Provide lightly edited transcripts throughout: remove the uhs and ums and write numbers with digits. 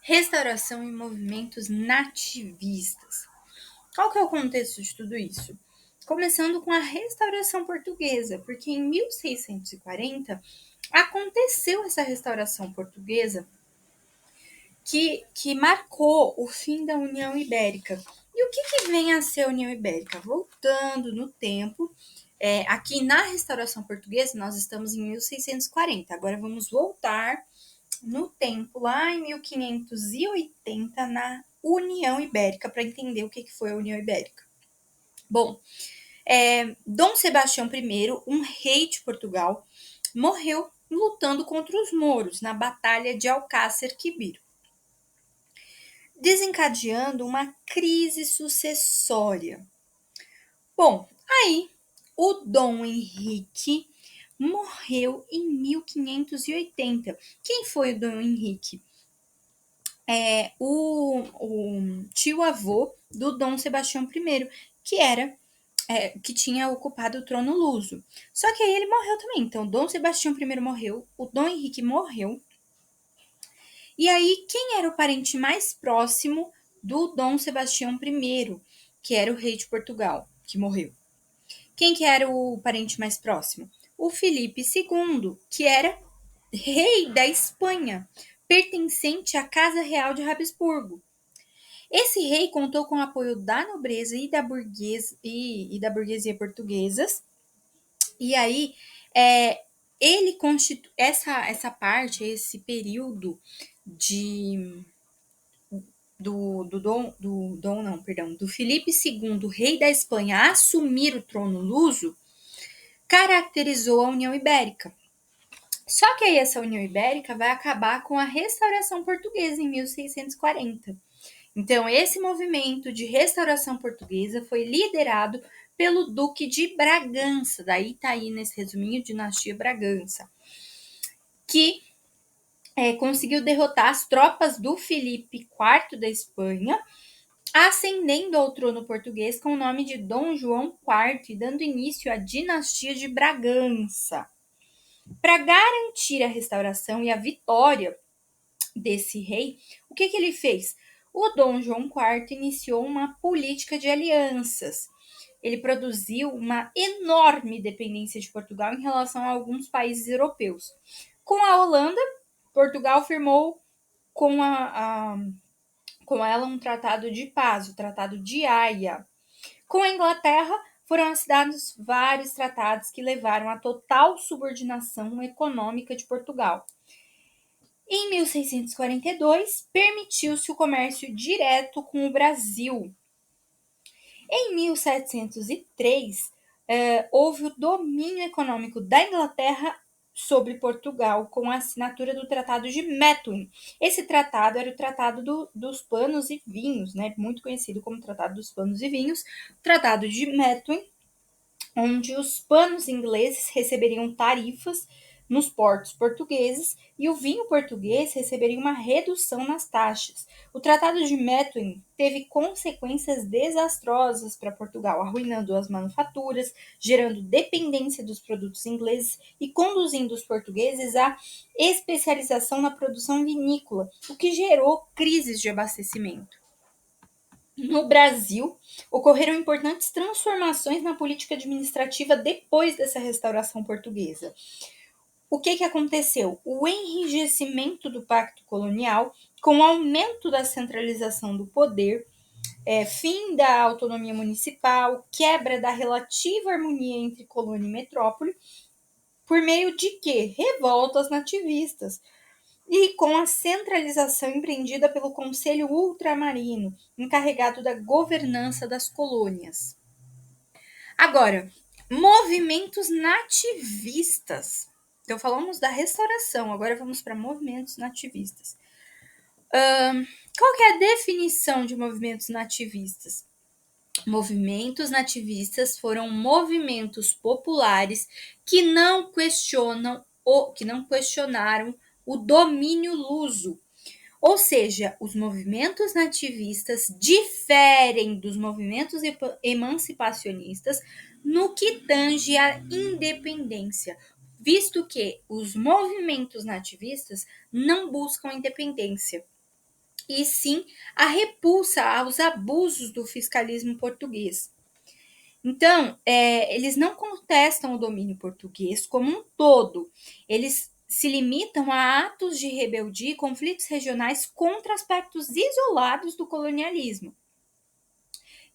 Restauração e movimentos nativistas. Qual que é o contexto de tudo isso? Começando com a restauração portuguesa, porque em 1640 aconteceu essa restauração portuguesa que marcou o fim da União Ibérica. E o que vem a ser a União Ibérica? Voltando no tempo, aqui na restauração portuguesa nós estamos em 1640, agora vamos voltar no tempo, lá em 1580, na União Ibérica, para entender o que foi a União Ibérica. Bom, Dom Sebastião I, um rei de Portugal, morreu lutando contra os mouros na Batalha de Alcácer Quibir, desencadeando uma crise sucessória. Bom, aí o Dom Henrique morreu em 1580. Quem foi o Dom Henrique? O tio-avô do Dom Sebastião I, que tinha ocupado o trono luso. Só que aí ele morreu também. Então, Dom Sebastião I morreu, o Dom Henrique morreu. E aí, quem era o parente mais próximo do Dom Sebastião I, que era o rei de Portugal, que morreu? Quem que era o parente mais próximo? O Felipe II, que era rei da Espanha, pertencente à Casa Real de Habsburgo. Esse rei contou com o apoio da nobreza e da burguesia portuguesas. E aí, ele constitui essa parte, esse período do Felipe II, rei da Espanha, assumir o trono luso, caracterizou a União Ibérica. Só que aí essa União Ibérica vai acabar com a restauração portuguesa em 1640. Então, esse movimento de restauração portuguesa foi liderado pelo Duque de Bragança, daí tá aí nesse resuminho, dinastia Bragança, que conseguiu derrotar as tropas do Felipe IV da Espanha, ascendendo ao trono português com o nome de Dom João IV e dando início à dinastia de Bragança. Para garantir a restauração e a vitória desse rei, o que ele fez? O Dom João IV iniciou uma política de alianças. Ele produziu uma enorme dependência de Portugal em relação a alguns países europeus. Com a Holanda, Portugal firmou com ela um tratado de paz, o Tratado de Haia. Com a Inglaterra, foram assinados vários tratados que levaram à total subordinação econômica de Portugal. Em 1642, permitiu-se o comércio direto com o Brasil. Em 1703, houve o domínio econômico da Inglaterra sobre Portugal com a assinatura do Tratado de Methuen. Esse tratado era o Tratado dos Panos e Vinhos, né? Muito conhecido como Tratado dos Panos e Vinhos. Tratado de Methuen, onde os panos ingleses receberiam tarifas nos portos portugueses e o vinho português receberia uma redução nas taxas. O Tratado de Methuen teve consequências desastrosas para Portugal, arruinando as manufaturas, gerando dependência dos produtos ingleses e conduzindo os portugueses à especialização na produção vinícola, o que gerou crises de abastecimento. No Brasil, ocorreram importantes transformações na política administrativa depois dessa restauração portuguesa. O que aconteceu? O enrijecimento do pacto colonial, com o aumento da centralização do poder, fim da autonomia municipal, quebra da relativa harmonia entre colônia e metrópole, por meio de quê? Revoltas nativistas. E com a centralização empreendida pelo Conselho Ultramarino, encarregado da governança das colônias. Agora, movimentos nativistas. Então, falamos da restauração, agora vamos para movimentos nativistas. Qual que é a definição de movimentos nativistas? Movimentos nativistas foram movimentos populares que não questionaram o domínio luso. Ou seja, os movimentos nativistas diferem dos movimentos emancipacionistas no que tange à independência, visto que os movimentos nativistas não buscam independência. e sim a repulsa aos abusos do fiscalismo português. Então, eles não contestam o domínio português como um todo, eles se limitam a atos de rebeldia e conflitos regionais contra aspectos isolados do colonialismo,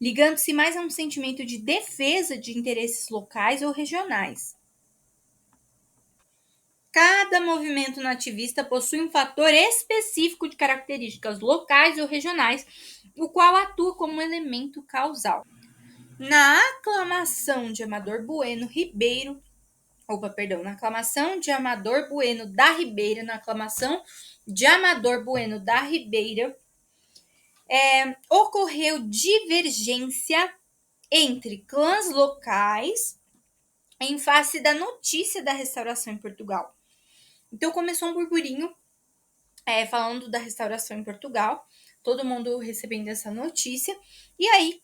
ligando-se mais a um sentimento de defesa de interesses locais ou regionais. Cada movimento nativista possui um fator específico de características locais ou regionais, o qual atua como um elemento causal. Na aclamação de Amador Bueno Ribeiro, na aclamação de Amador Bueno da Ribeira, ocorreu divergência entre clãs locais em face da notícia da restauração em Portugal. Então começou um burburinho falando da restauração em Portugal, todo mundo recebendo essa notícia, e aí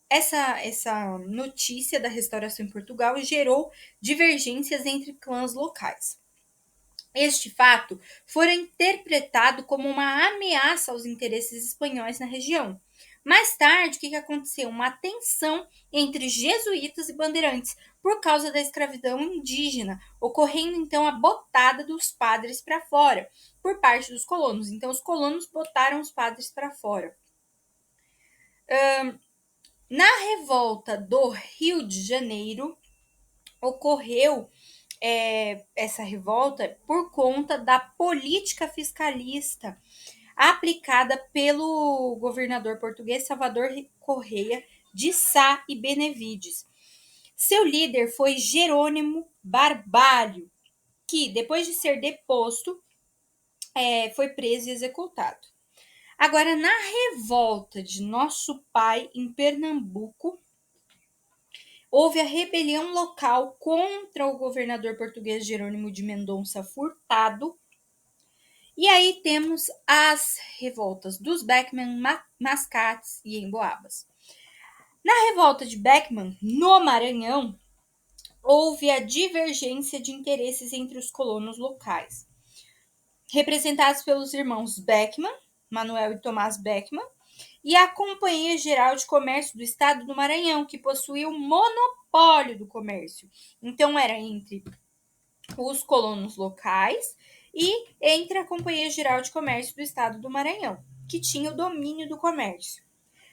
essa notícia da restauração em Portugal gerou divergências entre clãs locais. Este fato foi interpretado como uma ameaça aos interesses espanhóis na região. Mais tarde, o que aconteceu? Uma tensão entre jesuítas e bandeirantes por causa da escravidão indígena, ocorrendo então a botada dos padres para fora por parte dos colonos. Então, os colonos botaram os padres para fora. Na revolta do Rio de Janeiro, ocorreu essa revolta por conta da política fiscalista aplicada pelo governador português Salvador Correia de Sá e Benevides. Seu líder foi Jerônimo Barbalho, que, depois de ser deposto, foi preso e executado. Agora, na revolta de Nosso Pai, em Pernambuco, houve a rebelião local contra o governador português Jerônimo de Mendonça Furtado. E aí temos as revoltas dos Beckman, Mascates e Emboabas. Na revolta de Beckman, no Maranhão, houve a divergência de interesses entre os colonos locais, representados pelos irmãos Beckman, Manuel e Tomás Beckman, e a Companhia Geral de Comércio do Estado do Maranhão, que possuía o monopólio do comércio. Então, era entre os colonos locais e entre a Companhia Geral de Comércio do Estado do Maranhão, que tinha o domínio do comércio.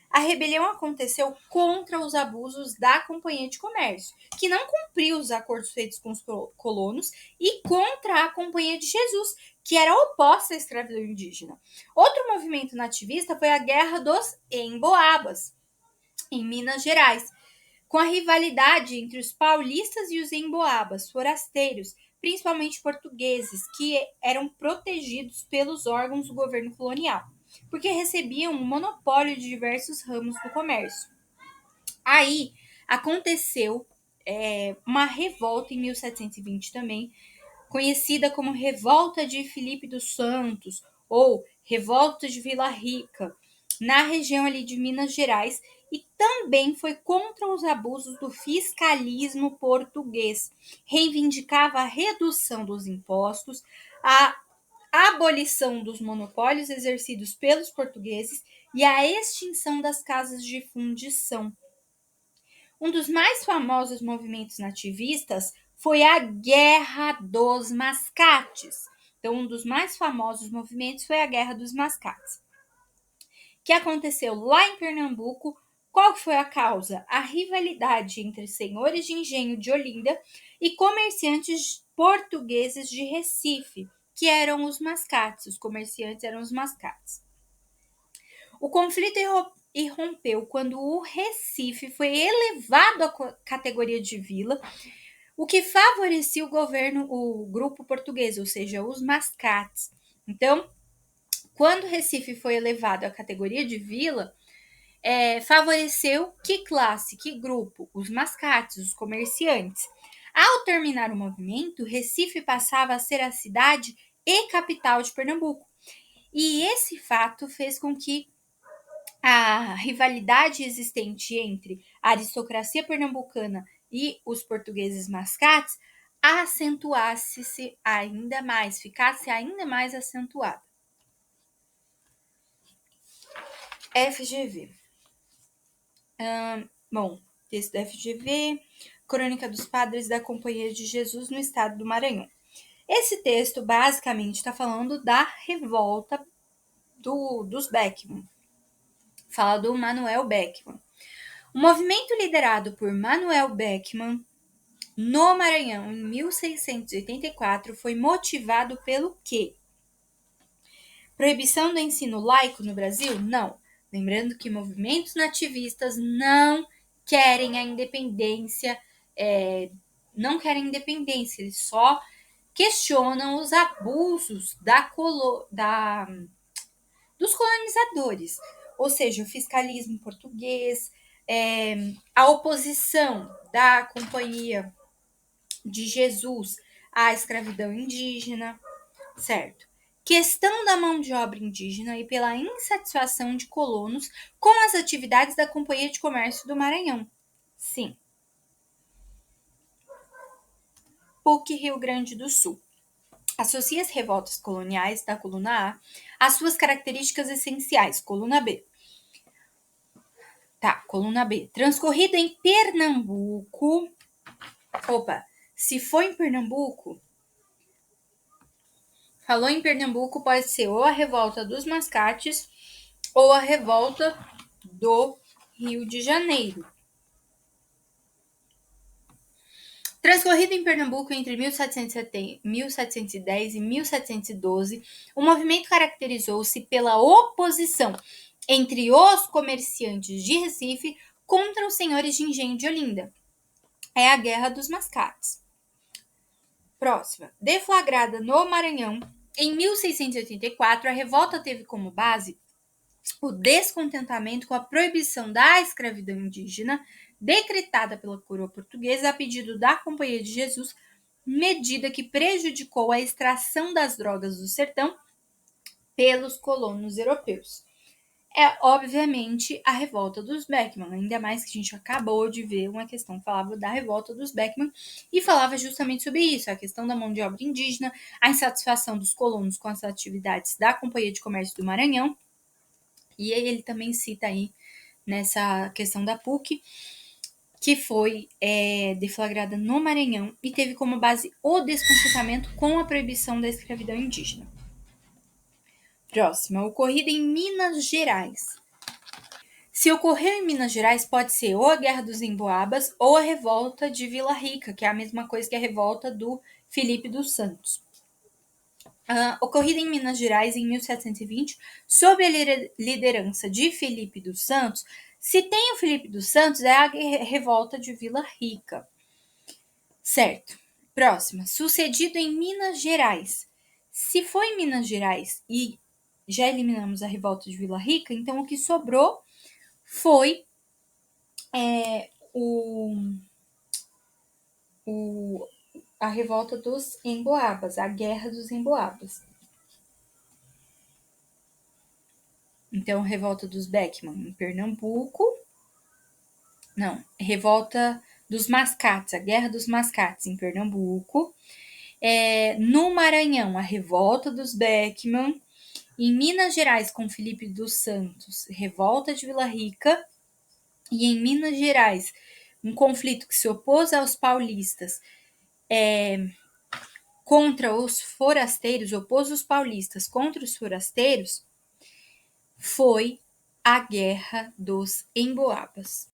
A rebelião aconteceu contra os abusos da Companhia de Comércio, que não cumpriu os acordos feitos com os colonos, e contra a Companhia de Jesus, que era oposta à escravidão indígena. Outro movimento nativista foi a Guerra dos Emboabas, em Minas Gerais, com a rivalidade entre os paulistas e os emboabas, forasteiros, principalmente portugueses, que eram protegidos pelos órgãos do governo colonial, porque recebiam um monopólio de diversos ramos do comércio. Aí aconteceu uma revolta em 1720 também, conhecida como Revolta de Filipe dos Santos ou Revolta de Vila Rica, na região ali de Minas Gerais, e também foi contra os abusos do fiscalismo português. Reivindicava a redução dos impostos, a abolição dos monopólios exercidos pelos portugueses e a extinção das casas de fundição. Um dos mais famosos movimentos nativistas foi a Guerra dos Mascates. Então, um dos mais famosos movimentos foi a Guerra dos Mascates, que aconteceu lá em Pernambuco. Qual foi a causa? A rivalidade entre senhores de engenho de Olinda e comerciantes portugueses de Recife, que eram os mascates. Os comerciantes eram os mascates. O conflito irrompeu quando o Recife foi elevado à categoria de vila, o que favorecia o grupo português, ou seja, os mascates. Então, quando Recife foi elevado à categoria de vila, favoreceu que classe, que grupo? Os mascates, os comerciantes. Ao terminar o movimento, Recife passava a ser a cidade e capital de Pernambuco. E esse fato fez com que a rivalidade existente entre a aristocracia pernambucana e os portugueses mascates acentuasse-se ainda mais, ficasse ainda mais acentuada. FGV. Bom, texto da FGV, Crônica dos Padres da Companhia de Jesus no Estado do Maranhão. Esse texto basicamente está falando da revolta dos Beckmann. Fala do Manuel Beckmann. O movimento liderado por Manuel Beckmann no Maranhão em 1684 foi motivado pelo quê? Proibição do ensino laico no Brasil? Não. Lembrando que movimentos nativistas não querem a independência, eles só questionam os abusos dos colonizadores, ou seja, o fiscalismo português, a oposição da Companhia de Jesus à escravidão indígena, certo? Questão da mão de obra indígena e pela insatisfação de colonos com as atividades da Companhia de Comércio do Maranhão. Sim. PUC Rio Grande do Sul. Associa as revoltas coloniais da coluna A às suas características essenciais. Coluna B. Coluna B. Transcorrido em Pernambuco. Se foi em Pernambuco, falou em Pernambuco, pode ser ou a revolta dos mascates ou a revolta do Rio de Janeiro. Transcorrido em Pernambuco entre 1710 e 1712, o movimento caracterizou-se pela oposição entre os comerciantes de Recife contra os senhores de engenho de Olinda. É a Guerra dos Mascates. Próxima. Deflagrada no Maranhão, em 1684, a revolta teve como base o descontentamento com a proibição da escravidão indígena decretada pela coroa portuguesa a pedido da Companhia de Jesus, medida que prejudicou a extração das drogas do sertão pelos colonos europeus. É, obviamente, a revolta dos Beckmann, ainda mais que a gente acabou de ver uma questão que falava da revolta dos Beckmann e falava justamente sobre isso, a questão da mão de obra indígena, a insatisfação dos colonos com as atividades da Companhia de Comércio do Maranhão, e ele também cita aí nessa questão da PUC, que foi deflagrada no Maranhão e teve como base o descontentamento com a proibição da escravidão indígena. Próxima, ocorrida em Minas Gerais. Se ocorreu em Minas Gerais, pode ser ou a Guerra dos Emboabas ou a revolta de Vila Rica, que é a mesma coisa que a revolta do Filipe dos Santos. Ocorrida em Minas Gerais em 1720, sob a liderança de Filipe dos Santos. Se tem o Filipe dos Santos, é a revolta de Vila Rica. Certo. Próxima. Sucedido em Minas Gerais. Se foi em Minas Gerais e já eliminamos a revolta de Vila Rica, então o que sobrou foi a revolta dos Emboabas, a Guerra dos Emboabas. Então, revolta dos Beckmann em Pernambuco. Não, revolta dos Mascates, a Guerra dos Mascates em Pernambuco. No Maranhão, a revolta dos Beckmann. Em Minas Gerais, com Filipe dos Santos, revolta de Vila Rica. E em Minas Gerais, um conflito que se opôs aos paulistas contra os forasteiros, opôs os paulistas contra os forasteiros, foi a Guerra dos Emboabas.